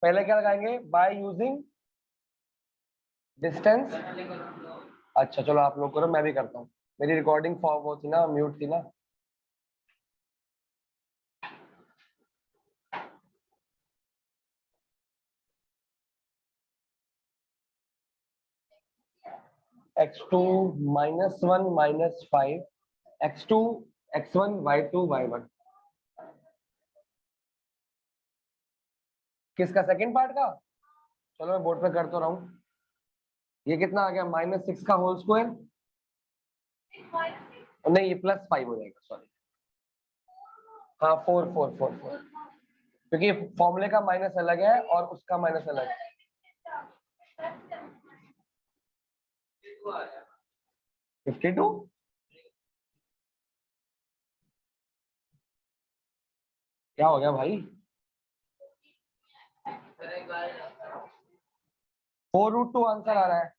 पहले क्या लगाएंगे, बाय यूजिंग डिस्टेंस। अच्छा चलो आप लोग करो, मैं भी करता हूँ। मेरी रिकॉर्डिंग वो थी ना, म्यूट थी ना। x2 -1 -5 x2 x1 y2 y1। किसका, सेकंड पार्ट का? चलो मैं बोर्ड पे कर तो रहा हूँ। ये कितना आ गया, -6 का होल स्क्वायर, नहीं ये +5 हो जाएगा, सॉरी। हाँ 4 क्योंकि फॉर्मूले का माइनस अलग है और उसका माइनस अलग है। 52 क्या हो गया भाई? 4√2 आंसर आ रहा है।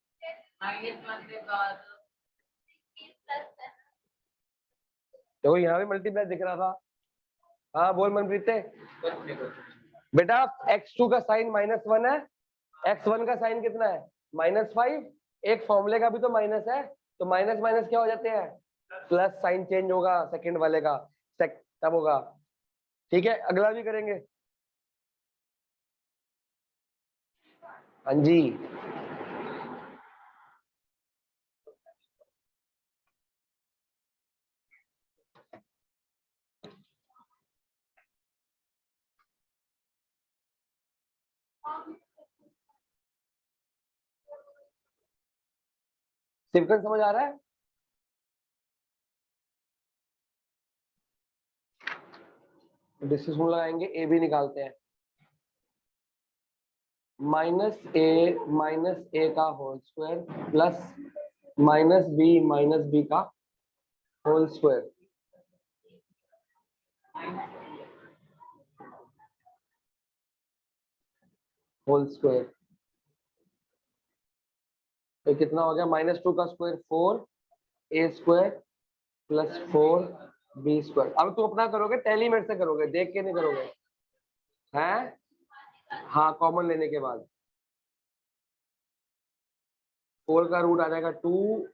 देखो यहाँ भी मल्टीप्लाई दिख रहा था। हाँ बोल मनप्रीत। बेटा x2 का साइन -1 है, x1 का साइन कितना है, -5। एक फॉर्मूले का भी तो माइनस है, तो माइनस माइनस क्या हो जाते हैं, प्लस साइन चेंज होगा सेकंड वाले का, तब होगा। ठीक है अगला भी करेंगे। हाँ जी सिर्फ समझ आ रहा है। डिस्टेंस लगाएंगे, ए भी निकालते हैं। -a का होल स्क्वायर प्लस -b का होल स्क्वायर। होल स्क्वायर तो कितना हो गया, -2 का स्क्वायर 4a² + 4b²। अब तुम अपना करोगे, टैली मेरे से करोगे, देख के नहीं करोगे हैं। हाँ कॉमन लेने के बाद 4 का रूट आ जाएगा 2।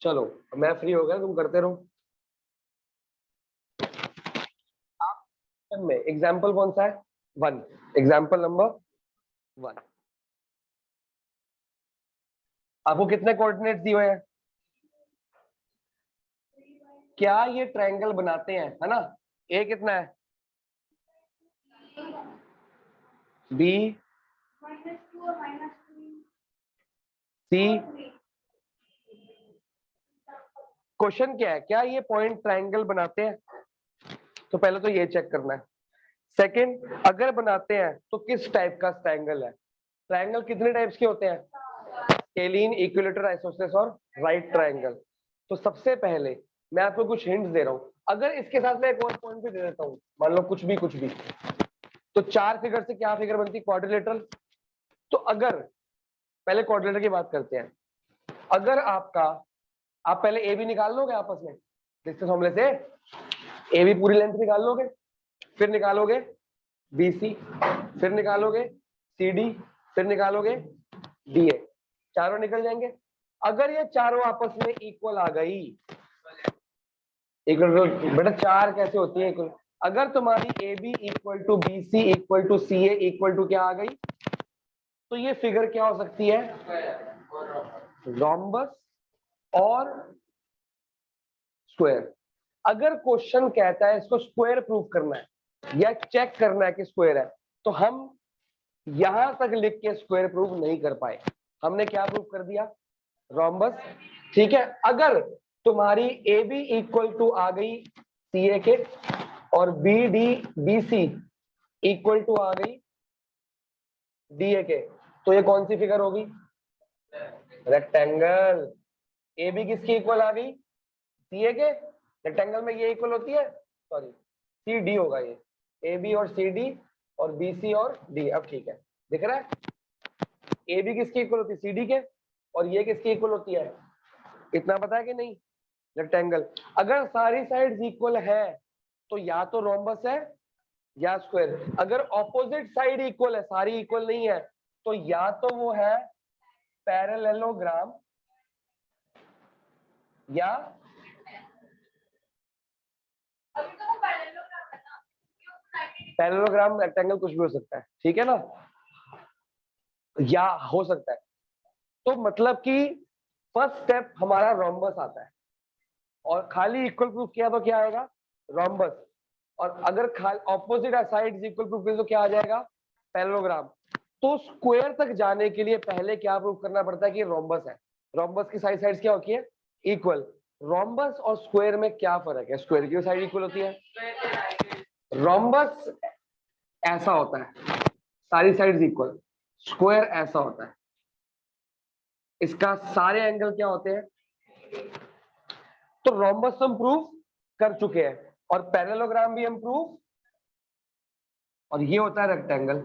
चलो मैं फ्री हो गया, तुम करते रहो। में एग्जाम्पल कौन सा है, 1, एग्जाम्पल नंबर 1। आपको कितने कोऑर्डिनेट्स दिए हुए हैं, क्या ये ट्रायंगल बनाते हैं, है ना। ए कितना है, बी सी। क्वेश्चन क्या है, क्या ये पॉइंट ट्रायंगल बनाते हैं, तो पहले तो ये चेक करना है। सेकंड, अगर बनाते हैं तो किस टाइप का ट्रायंगल है। ट्रायंगल कितने टाइप्स के होते हैं, स्केलीन, इक्विलेटरल, आइसोसेलेस और राइट ट्रायंगल। तो सबसे पहले मैं आपको कुछ हिंट्स दे रहा हूं, अगर इसके साथ मैं एक और पॉइंट भी दे देता हूं, मान लो कुछ भी, तो 4 फिगर से क्या फिगर बनती है, क्वाड्रिलेटरल। तो अगर पहले क्वाड्रिलेटरल की बात करते हैं, अगर आपका, आप पहले ए बी निकाल लोगे आपस में डिस्टेंस फॉर्मूले से, ए बी पूरी लेंथ निकाल लोगे, फिर निकालोगे बी सी, फिर निकालोगे सी डी, फिर निकालोगे डी ए, चारों निकल जाएंगे। अगर ये चारों आपस में इक्वल आ गई, इक्वल, बेटा 4 कैसे होती है इक्वल, अगर तुम्हारी A B equal to B C equal to C A equal to क्या आ गई, तो ये फिगर क्या हो सकती है, रोम्बस और स्क्वायर। अगर क्वेश्चन कहता है इसको स्क्वायर प्रूव करना है या चेक करना है कि स्क्वायर है, तो हम यहां तक लिख के स्क्वायर प्रूव नहीं कर पाए। हमने क्या प्रूव कर दिया, रोम्बस। ठीक है, अगर तुम्हारी ए बी इक्वल टू आ गई सी ए के और B D B C equal to आ गई डी ए के, तो ये कौन सी फिगर होगी, रेक्टेंगल। ए बी किसकी इक्वल आ गई, सी ए के, रेक्टेंगल में ये इक्वल होती है, सॉरी सी डी होगा ये, ए बी और सी डी और बी सी और डी। अब ठीक है, दिख रहा है, ए बी किसकी इक्वल होती है, सी डी के, और ये किसकी इक्वल होती है, इतना पता है कि नहीं, रेक्टेंगल। अगर सारी साइड्स इक्वल है तो या तो रोम्बस है या स्क्वायर। अगर ऑपोजिट साइड इक्वल है, सारी इक्वल नहीं है, तो या तो वो है पैरेललोग्राम या पैरेललोग्राम, रेक्टेंगल, कुछ भी हो सकता है, ठीक है ना, या हो सकता है। तो मतलब कि फर्स्ट स्टेप हमारा रोम्बस आता है, और खाली इक्वल प्रूफ किया तो क्या आएगा, रोम्बस। और अगर खाली ऑपोजिट साइड इक्वल प्रूफ किया तो क्या आ जाएगा, पैरेललोग्राम। तो स्क्वायर तक जाने के लिए पहले क्या प्रूफ करना पड़ता है कि रोम्बस है। रोम्बस की साइड्स क्या होती है, इक्वल। रोम्बस और स्क्वायर में क्या फर्क है, स्क्वायर की साइड इक्वल होती है, रोम्बस ऐसा होता है, सारी साइड्स इक्वल, स्क्वायर ऐसा होता है, इसका सारे एंगल क्या होते हैं। तो रोम्बस हम प्रूफ कर चुके हैं, और पैरेललोग्राम भी हम प्रूफ, और ये होता है रेक्टेंगल,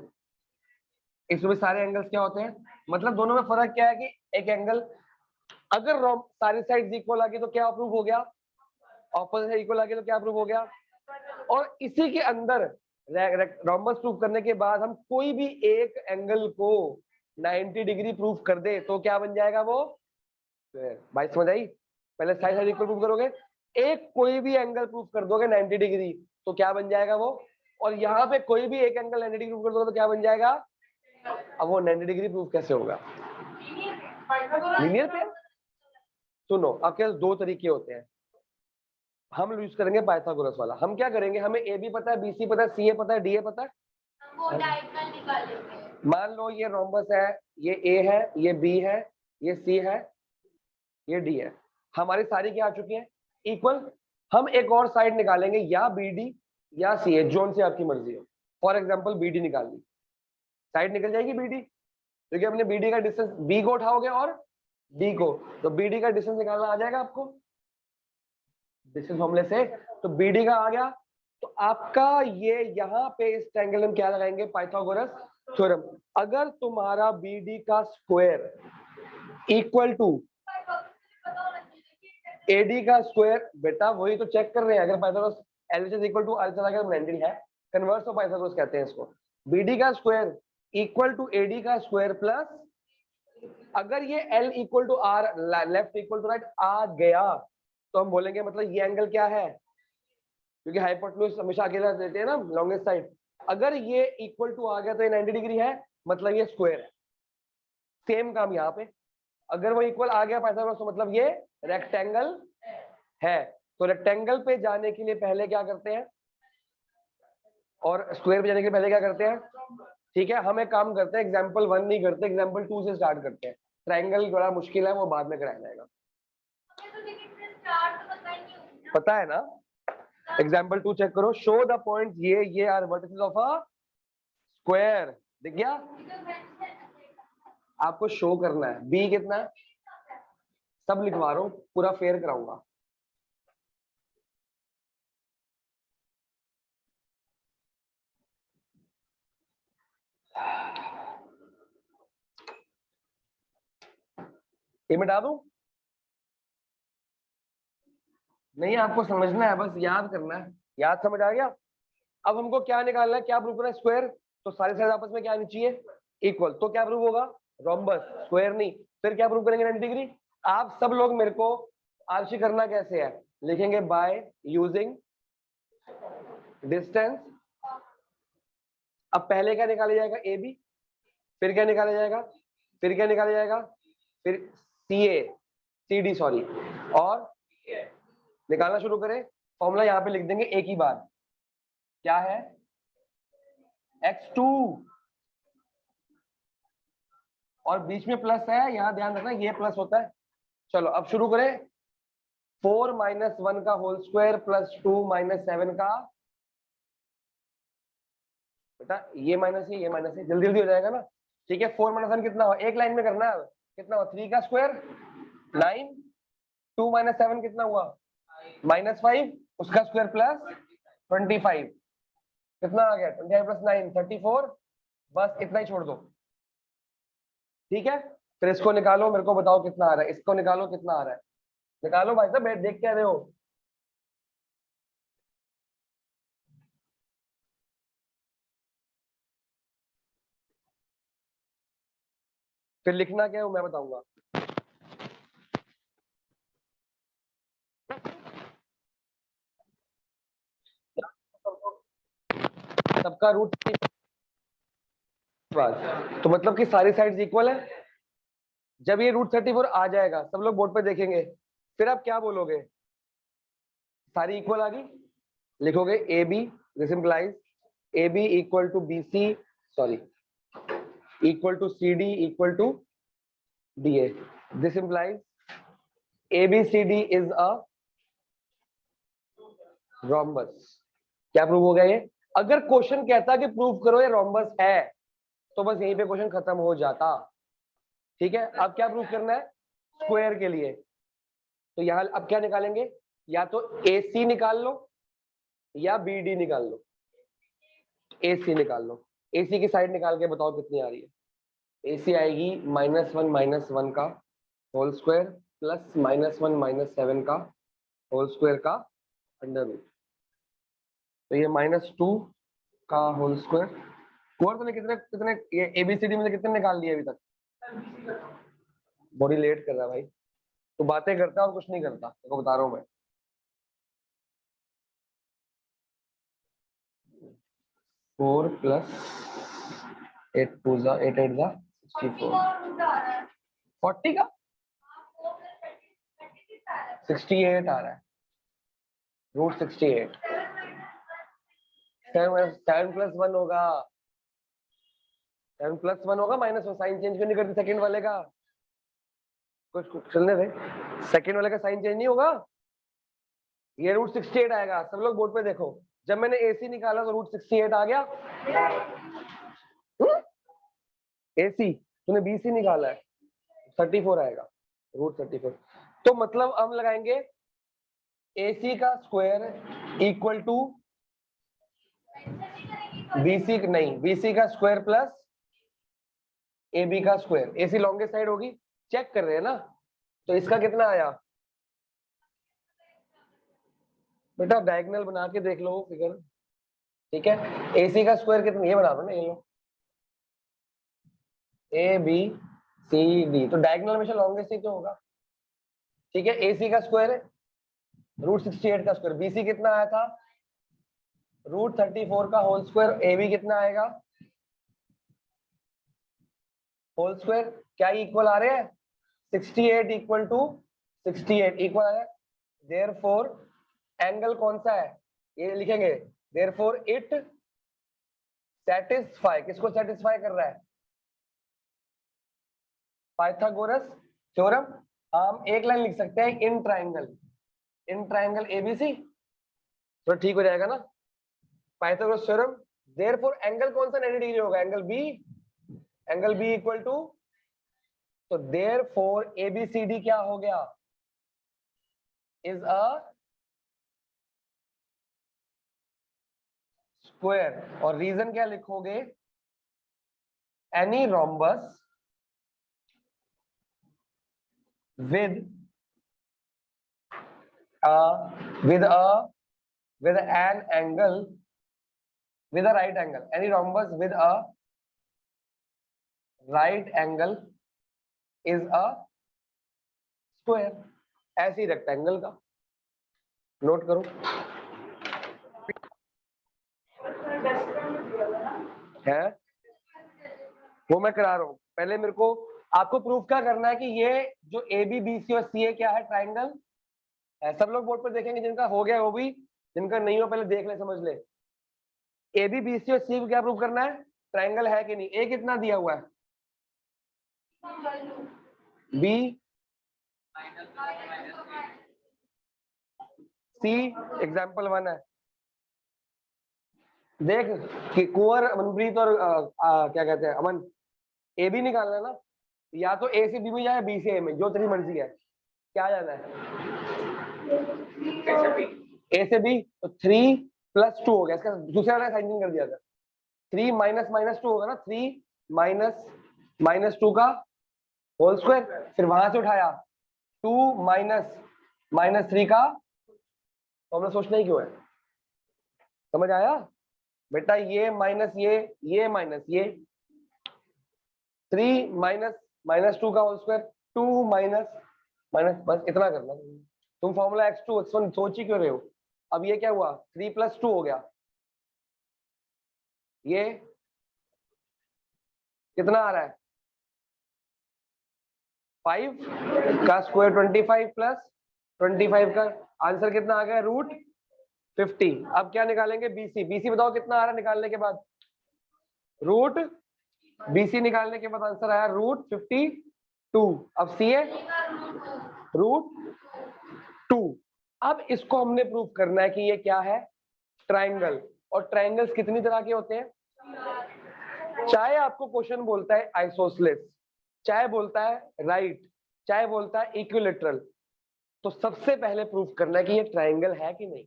इसमें सारे एंगल्स क्या होते हैं। मतलब दोनों में फर्क क्या है कि एक एंगल, अगर सारी साइड्स इक्वल आ गई तो क्या प्रूफ हो गया, ऑपोजिट साइड इक्वल आ गई तो क्या प्रूफ हो गया। और इसी के अंदर रोम्बस प्रूफ करने के बाद हम कोई भी एक एंगल को 90 डिग्री प्रूफ कर दे तो क्या बन जाएगा वो, भाई समझ आई। पहले साइड साइड इक्वल प्रूफ करोगे, एक कोई भी एंगल प्रूफ कर दोगे 90 डिग्री तो क्या बन जाएगा वो, और यहाँ पे कोई भी एक एंगल 90 डिग्री प्रूफ कर दोगे तो क्या बन जाएगा। अब वो 90 डिग्री प्रूफ कैसे होगा, लीनियर पे। सुनो, आपके पास दो तरीके होते हैं, हम यूज करेंगे पाइथागोरस वाला। हम क्या करेंगे, हमें ए बी पता है, बी सी पता है, सी ए पता है, डी ए पता है। मान लो ये रोम्बस है, ये ए है, ये बी है, ये सी है, ये डी है, हमारी सारी क्या आ चुकी है, इक्वल। हम एक और साइड निकालेंगे, या बी डी या सी ए, जोन से आपकी मर्जी हो। फॉर एग्जाम्पल बी डी निकाल ली, साइड निकल जाएगी बी डी, क्योंकि हमने बी डी का डिस्टेंस, बी को उठाओगे और डी को, तो बी डी का डिस्टेंस निकालना आ जाएगा आपको डिस्टेंस फॉर्मूले से। तो बी डी का आ गया, तो आपका ये यहाँ पे इस ट्रायंगल में क्या लगाएंगे, पाइथागोरस थ्योरम। अगर तुम्हारा बी डी का स्क्वायर इक्वल टू एडी का स्क्वायर, बेटा वही तो चेक कर रहे हैं, अगर Pythagoras LHS equal to alpha का 90 है, कन्वर्स ऑफ पाइथागोरस कहते हैं इसको। बीडी का स्क्वायर इक्वल टू एडी का स्क्वायर प्लस, अगर ये L equal to R, left equal to right आ गया, तो हम बोलेंगे मतलब ये एंगल क्या है, क्योंकि हाइपोटेन्यूज हमेशा अकेला देते हैं ना, लॉन्गेस्ट साइड। अगर ये इक्वल टू आ गया तो ये 90 डिग्री है, मतलब ये स्क्वायर है। सेम काम यहाँ पे, अगर वो इक्वल आ गया पाइथागोरस तो मतलब ये रेक्टेंगल है। तो रेक्टेंगल पे जाने के लिए पहले क्या करते हैं, और स्क्वायर पे जाने के लिए पहले क्या करते हैं, ठीक है। हम एक काम करते हैं, एग्जाम्पल 1 नहीं करते, एग्जाम्पल 2 से स्टार्ट करते हैं। ट्रायंगल बड़ा मुश्किल है, वो बाद में कराया जाएगा, पता है ना। एग्जाम्पल 2 चेक करो, शो द पॉइंट, ये are vertices of a square, दिख गया आपको, शो करना है। बी कितना है, सब लिखवा रहा हूं, पूरा फेयर कराऊंगा। ये मिटा दूं, नहीं आपको समझना है, बस याद करना है। याद समझ आ गया। अब हमको क्या निकालना है, क्या प्रूफ करना है, स्क्वायर। तो सारे साइड आपस में क्या आनी चाहिए, इक्वल। तो क्या प्रूफ होगा, रोम्बस, स्क्वायर नहीं। फिर क्या प्रूफ करेंगे, 90 डिग्री। आप सब लोग मेरे को आंशिक करना कैसे है, लिखेंगे बाय यूजिंग डिस्टेंस। अब पहले क्या निकाला जाएगा, ए बी, फिर क्या निकाला जाएगा, फिर क्या निकाला जाएगा, फिर सी ए, सी डी सॉरी, और निकालना शुरू करें। फॉर्मूला यहाँ पे लिख देंगे एक ही बार, क्या है, x2, और बीच में प्लस है, यहाँ ध्यान रखना ये प्लस होता है। चलो अब शुरू करें, 4 - 1 का होल स्क्वायर प्लस 2 - 7 का, बेटा ये माइनस है, ये माइनस है, जल्दी जल्दी हो जाएगा ना। ठीक है, 4 - 1 कितना हो, एक लाइन में करना है, कितना हो, 3 का स्क्वायर 9, 2 - 7 कितना हुआ, -5, उसका स्क्वायर प्लस 25, कितना आ गया, 25 + 9 34। बस इतना ही छोड़ दो, ठीक है। फिर इसको निकालो, मेरे को बताओ कितना आ रहा है, इसको निकालो कितना आ रहा है, निकालो भाई साहब, देख क्या रहे हो। फिर लिखना क्या है वो मैं बताऊंगा। सबका रूट तो मतलब कि सारी साइड्स इक्वल है। जब ये √34 आ जाएगा सब लोग बोर्ड पे देखेंगे, फिर आप क्या बोलोगे? सारी इक्वल आ गई, लिखोगे A B, this implies A B equal to B C, sorry equal to C D equal to D A. This implies A B C D is a rhombus. क्या प्रूव हो गया ये? अगर क्वेश्चन कहता कि प्रूव करो ये rhombus है तो बस यहीं पे क्वेश्चन खत्म हो जाता। ठीक है, अब क्या प्रूव करना है? स्क्वायर के लिए तो यहां अब क्या निकालेंगे? या तो ए सी निकाल लो या बी डी निकाल लो। ए सी निकाल लो, ए सी की साइड निकाल के बताओ कितनी आ रही है। ए सी आएगी -1 का होल स्क्वायर प्लस -1 -7 का होल स्क्वायर का अंडर रूट। तो ये -2 का होल स्क्वायर। और तुमने कितने कितने ये एबीसीडी में से कितने निकाल लिए अभी तक? बॉडी लेट कर रहा है भाई, तो बातें करता है और कुछ नहीं करता, तो बता रहा हूं मैं। 4 + 8 2 8 8 64 40 का 68 आ रहा है, √68। 7+1 होगा, 7+1 होगा, -1 साइन चेंज क्यों नहीं करती सेकंड वाले का? कुछ चलने दे, सेकंड वाले का साइन चेंज नहीं होगा, ये √68 आएगा। सब लोग बोर्ड पे देखो, जब मैंने एसी निकाला तो √68 आ गया। एसी तूने बीसी निकाला है 34 आएगा, √34। तो मतलब हम लगाएंगे एसी का स्क्वायर इक्वल टू बीसी, नहीं बीसी का स्क्वायर प्लस एबी का स्क्वायर। एसी लॉन्गेस्ट साइड होगी, चेक कर रहे हैं ना। तो इसका कितना आया बेटा? डायगोनल बना के देख लो फिगर। ठीक है, एसी का स्क्वायर कितना, ये बना दो ना, ये लो ए बी सी डी, तो डायगोनल हमेशा लॉन्गेस्ट ही तो होगा। ठीक है, एसी का स्क्वायर है √68 का स्क्वायर, बीसी कितना आया था? √34 का होल स्क्वायर, एबी कितना आएगा? Whole square. क्या इक्वल आ रहे हैं? 68 इक्वल टू 68 इक्वल आ रहा है। देयरफॉर एंगल कौन सा है ये लिखेंगे, देयरफॉर इट सेटिस्फाई, किसको सेटिस्फाई कर रहा है? Pythagoras theorem. हम एक लाइन लिख सकते हैं, इन ट्राइंगल एबीसी, तो ठीक हो जाएगा ना। पाइथागोरस थ्योरम, देयरफॉर एंगल कौन सा 90 डिग्री होगा? एंगल बी इक्वल टू, तो देयरफॉर एबीसीडी क्या हो गया? Is a square. और रीजन क्या लिखोगे? Any rhombus with with an angle, with a right angle, any rhombus with a right angle is a square। ऐसे ही रेक्टेंगल का नोट करो है, वो मैं करा रहा हूं। पहले मेरे को आपको प्रूफ क्या करना है कि ये जो ए बी बी सी और सी ए क्या है? ट्राइंगल है। सब लोग बोर्ड पर देखेंगे, जिनका हो गया वो भी, जिनका नहीं हो पहले देख ले, समझ ले। ए बी बी सी और सी को क्या प्रूव करना है? ट्राइंगल है कि नहीं। ए कितना दिया हुआ है? बी सी एग्जाम्पल 1 है। देख कि कुंवर, मनप्रीत और क्या कहते हैं अमन, ए बी निकालना है ना, या तो ए से बी में जाए, बी से ए में, जो तेरी मर्जी है। क्या जाना है? ए से बी, तो 3+2 हो गया, इसका दूसरे वाला साइन कर दिया था। 3 -2 होगा ना, 3 -2 का होल स्क्वायर, फिर वहां से उठाया 2 -3 का, तो हमने सोचना ही क्यों है। समझ आया बेटा? ये माइनस ये माइनस ये, 3 - -2 का होल स्क्वायर, 2 माइनस माइनस, बस इतना करना। तुम फॉर्मूला x2 x1 सोच ही क्यों रहे हो? अब ये क्या हुआ, 3 + 2 हो गया, ये कितना आ रहा है, 5 का स्क्वायर 25 प्लस 25 का आंसर कितना आ गया, √50। अब क्या निकालेंगे, बीसी। बीसी बताओ कितना आ रहा है निकालने के बाद, बीसी निकालने के बाद आंसर आया √52। अब सी है √2। अब इसको हमने प्रूव करना है कि ये क्या है, ट्राइंगल। और ट्राइंगल्स कितनी तरह के होते हैं, चाहे आपको क्वेश्चन बोलता है आइसोसेलेस, चाहे बोलता है राइट, चाहे बोलता है इक्विलेटरल, तो सबसे पहले प्रूफ करना है कि ये ट्राइंगल है कि नहीं,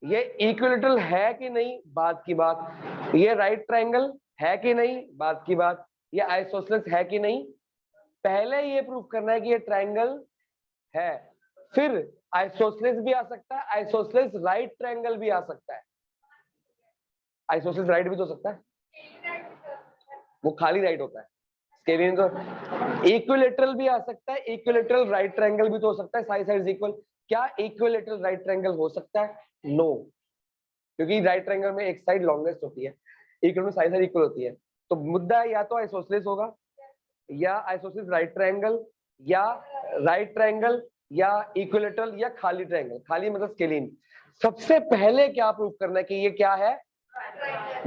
ये इक्विलेटरल है कि नहीं, बात की बात, ये राइट ट्राइंगल है कि नहीं, बात की बात, ये आइसोसेलेस है कि नहीं, पहले ये प्रूफ करना है कि ये ट्राइंगल है। फिर आइसोसेलेस भी आ सकता है, आइसोसेलेस राइट ट्राइंगल भी आ सकता है, आइसोसेलेस राइट भी तो सकता है, वो खाली राइट होता है, स्केलियन तो इक्विलेटरल भी आ सकता है, इक्विलेटरल राइट ट्रायंगल भी तो हो सकता है, साइड साइड्स इक्वल। क्या इक्विलेटरल राइट ट्रायंगल हो सकता है, नो, क्योंकि राइट ट्रायंगल में एक साइड लॉन्गेस्ट होती है, इक्वल में साइड साइड इक्वल होती है। तो मुद्दा या तो आइसोसेलेस होगा, या आइसोसेलेस राइट ट्रायंगल, या राइट ट्रायंगल, या इक्विलेटरल, या खाली ट्रायंगल। खाली मतलब स्केलिन। सबसे पहले क्या प्रूव करना है कि ये क्या है,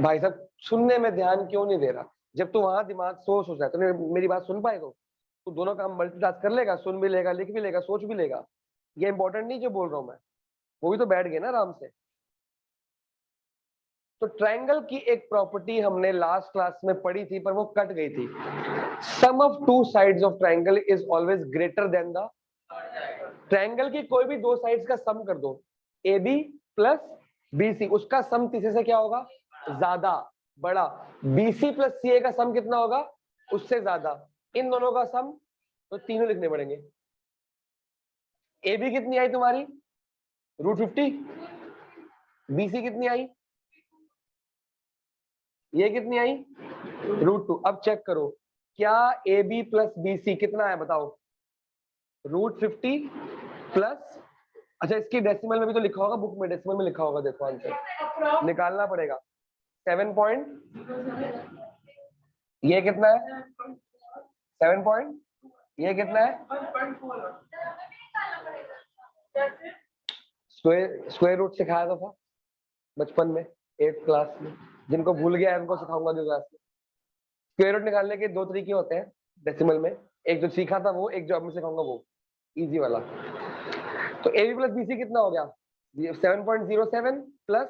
भाई साहब सुनने में ध्यान क्यों नहीं दे रहा, जब तू वहां दिमाग सोच रहा है तो मेरी बात सुन पाएगा, तो दोनों काम मल्टीटास्क कर लेगा, सुन भी लेगा, लिख भी लेगा, सोच भी लेगा। ये इंपॉर्टेंट नहीं जो बोल रहा हूं मैं, वो भी तो बैठ गए ना आराम से। तो ट्रायंगल की एक प्रॉपर्टी हमने लास्ट क्लास में पढ़ी थी, पर वो कट गई थी, sum of two sides of triangle is always greater than the, triangle की कोई भी दो साइड्स का सम कर दो, A B plus B C, उसका सम तीसरे से क्या होगा, ज्यादा, बड़ा। बीसी प्लस सी का सम कितना होगा, उससे ज्यादा। इन दोनों का सम तो तीनों लिखने पड़ेंगे। ए बी कितनी आई तुम्हारी, √50, बीसी कितनी आई, ये कितनी आई, √2। अब चेक करो क्या A B plus B C कितना है, बताओ, √50 प्लस, अच्छा इसकी डेसिमल में भी तो लिखा होगा, बुक में डेसिमल में लिखा होगा, देखो आंसर निकालना पड़ेगा। 7 पॉइंट, ये कितना है 7 पॉइंट, ये कितना है, स्क्वायर रूट सिखाया तो था बचपन में 8th क्लास में, जिनको भूल गया है उनको सिखाऊंगा अगली क्लास में। स्क्वायर रूट निकालने के दो तरीके होते हैं डेसिमल में, एक जो सीखा था वो, एक जो अब मैं सिखाऊंगा वो, इजी वाला। तो A B plus B C कितना हो गया, 7.07 प्लस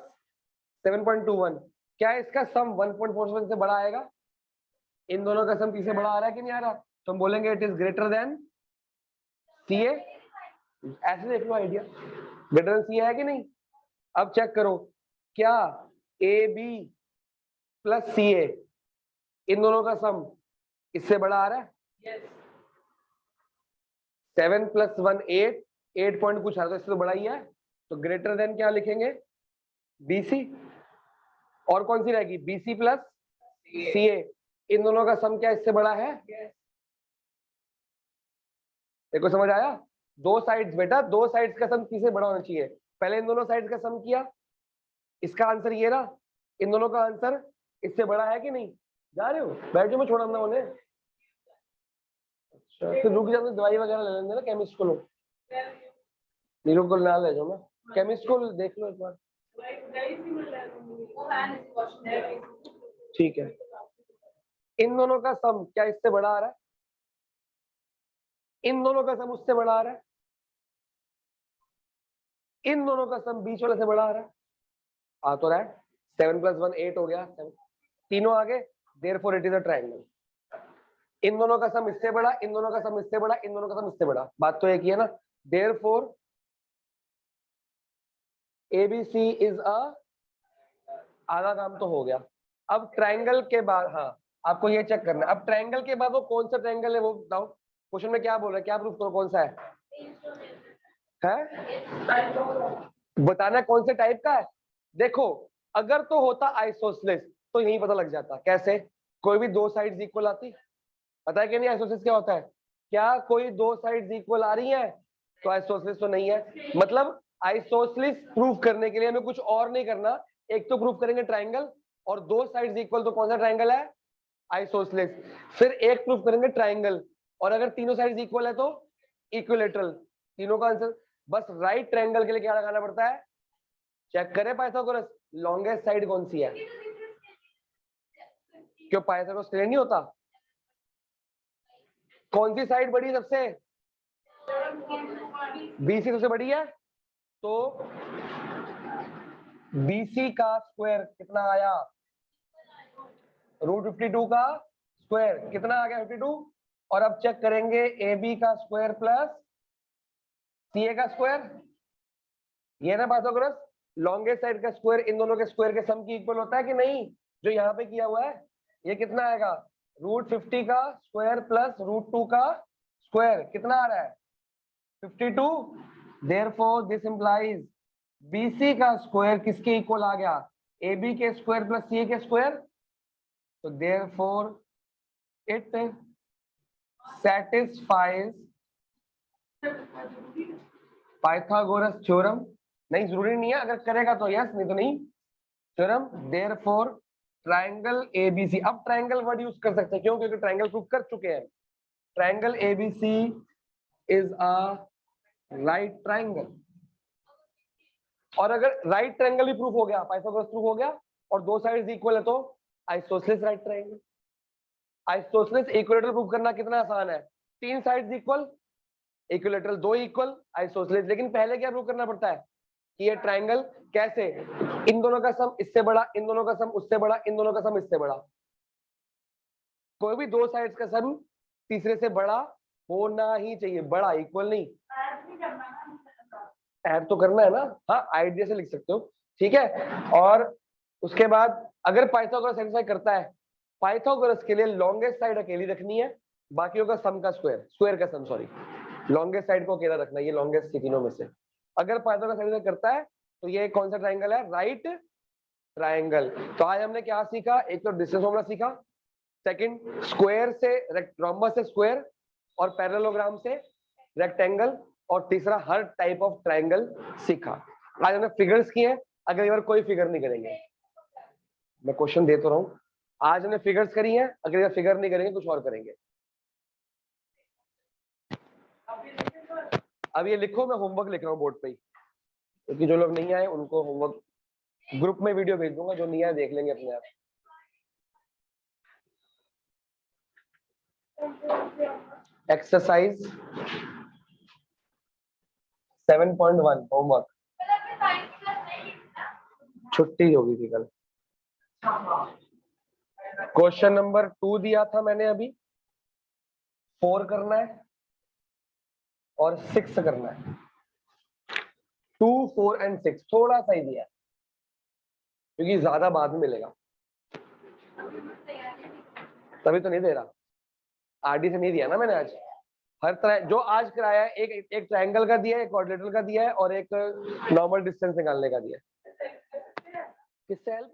7.21, क्या इसका सम 1.47 से बड़ा आएगा, इन दोनों का सम किससे बड़ा आ रहा है कि नहीं आ रहा, तो हम बोलेंगे इट इज ग्रेटर देन सी ए, ऐसे देख लो आइडिया, ग्रेटर देन सी है कि नहीं। अब चेक करो क्या ए बी प्लस सी ए, इन दोनों का सम इससे बड़ा आ रहा है, 7 + 1 8, 8 पॉइंट कुछ आ रहा है, तो इससे तो बड़ा ही है, तो ग्रेटर देन क्या लिखेंगे, बीसी। और कौन सी रहेगी, बीसी प्लस सी ए, इन दोनों का सम क्या इससे बड़ा है, देखो समझ आया, दो साइड्स बेटा, दो साइड्स का सम किससे बड़ा होना चाहिए, पहले इन दोनों साइड्स का सम किया, इसका आंसर ये रहा, इन दोनों का आंसर इससे बड़ा है कि नहीं, जा रहे हो, बैठ जाओ, मैं छोड़ा ना उन्हें, अच्छा फिर रुक जाओ, दवाई वगैरह ले लेंगे ना, केमिस्ट को लो, नीरू को ना ले जाओ ना, केमिस्ट को देख लो एक बार, ठीक है। इन दोनों का सम क्या इससे बड़ा आ रहा है, इन दोनों का सम उससे बड़ा आ रहा है, इन दोनों का सम बीच वाले से बड़ा आ रहा है, आ तो रहा है, 7 + 1 8 हो गया, 7 तीनों आगे, therefore it is a triangle. इन दोनों का सम इससे बड़ा, इन दोनों का सम इससे बड़ा, इन दोनों का सम इससे बड़ा, बात तो एक ही है ना, देयरफॉर ABC इज अ, आधा काम तो हो गया। अब ट्रायंगल के बाद, हाँ आपको ये चेक करना है, अब ट्रायंगल के बाद वो कौन सा ट्रायंगल है वो बताओ, क्वेश्चन में क्या बोल रहा है, क्या प्रूफ करो कौन सा है बताना है कौन से टाइप का है। देखो अगर तो होता आइसोसेलेस तो यही पता लग जाता, कैसे, कोई भी दो साइड्स इक्वल आती, पता है कि नहीं आइसोसेलेस क्या होता है? क्या कोई दो साइड्स इक्वल आ रही है तो आइसोसेलेस तो नहीं है। मतलब आइसोसेलेस प्रूव करने के लिए हमें कुछ और नहीं करना, एक तो प्रूव करेंगे ट्राइंगल, और दो साइड्स इक्वल तो कौन सा ट्राइंगल है? आइसोसेलेस। फिर एक प्रूफ करेंगे ट्राइंगल, और अगर तीनों साइड्स इक्वल है तो इक्विलेटरल। तीनों का आंसर। बस राइट ट्राइंगल के लिए क्या लगाना पड़ता है? चेक करें पाइथागोरस, लॉन्गेस्ट साइड कौन सी है? क्यों पाइथागोरस क्लियर नहीं होता? कौन सी साइड बड़ी सबसे? बीसी सबसे बड़ी है, तो बीसी का स्क्वायर कितना आया? √52 का स्क्वायर कितना आ गया? 52। और अब चेक करेंगे ए बी का स्क्वायर प्लस सी ए का स्क्वायर, ये ना पाइथागोरस। लॉन्गेस्ट साइड का स्क्वायर इन दोनों के स्क्वायर के सम की इक्वल होता है कि नहीं? जो यहाँ पे किया हुआ है, ये कितना आएगा? √50 का स्क्वायर प्लस √2 का स्क्वायर कितना आ रहा है? 52। देयरफॉर दिस इंप्लाइज बीसी का स्क्वायर किसके इक्वल आ गया? ए बी के स्क्वायर प्लस सी ए के स्क्वायर। तो therefore it satisfies Pythagoras theorem. नहीं जरूरी नहीं है, अगर करेगा तो यस, नहीं तो नहीं। Theorem therefore triangle ABC. अब ट्रायंगल वर्ड यूज कर सकते हैं, क्यों? क्योंकि ट्रायंगल प्रूव कर चुके हैं। Triangle ABC is a right triangle. और अगर राइट ट्रायंगल भी प्रूफ हो गया, पाइथागोरस प्रूफ हो गया, और दो साइड्स इक्वल है, तो isosceles right triangle. Isosceles equilateral proof करना कितना आसान है? तीन साइड्स इक्वल, इक्विलेटरल दो इक्वल, आइसोसेलेस। लेकिन पहले क्या प्रूव करना पड़ता है कि ये ट्रायंगल कैसे? इन दोनों का सम इससे बड़ा, इन दोनों का सम उससे बड़ा, इन दोनों का सम इससे बड़ा। कोई भी दो साइड्स का सम तीसरे से बड़ा होना ही चाहिए, बड़ा, इक्वल नहीं। ऐड तो करना है ना, हाँ आइडिया से लिख सकते हो, ठीक है। और उसके बाद अगर पाइथागोरस सेटिस्फाई करता है, पाइथागोरस के लिए लॉन्गेस्ट साइड अकेली रखनी है, बाकियों का सम का स्क्वायर, स्क्वायर का सम, सॉरी, लॉन्गेस्ट साइड को अकेला रखना है, ये लॉन्गेस्ट की तीनों में से। अगर पाइथागोरस सेटिस्फाई करता है तो ये कौन सा ट्रायंगल है? Right triangle. तो आज हमने क्या सीखा? एक तो डिस्टेंस फॉर्मूला सीखा, सेकंड स्क्वायर से रोम्बस से स्क्वायर, और पैरेललोग्राम से रेक्टेंगल, और तीसरा हर टाइप ऑफ ट्रायंगल सीखा। आज हमने फिगर्स किए हैं, अगली बार कोई फिगर नहीं करेंगे। मैं क्वेश्चन दे तो रहा हूं, आज हमने फिगर्स करी हैं, अगली बार फिगर नहीं करेंगे, कुछ और करेंगे। अब ये लिखो, मैं होमवर्क लिख रहा हूँ बोर्ड पे ही, क्योंकि जो लोग नहीं आए उनको होमवर्क ग्रुप में वीडियो भेज दूंगा, जो नहीं आए देख लेंगे अपने आप। Exercise 7.1 homework. छुट्टी होगी थी कल। क्वेश्चन नंबर 2 दिया था मैंने अभी, 4 करना है और 6 करना है। 2, 4 एंड 6 थोड़ा सा ही दिया है, क्योंकि ज्यादा बाद में मिलेगा, तभी तो नहीं दे रहा। आरडी से नहीं दिया ना मैंने आज। हर तरह जो आज कराया है, एक ट्रायंगल का दिया है, एक क्वाड्रिलेटरल का दिया है, और एक नॉर्मल डिस्टेंस निकालने का दिया है। किससे हेल्प?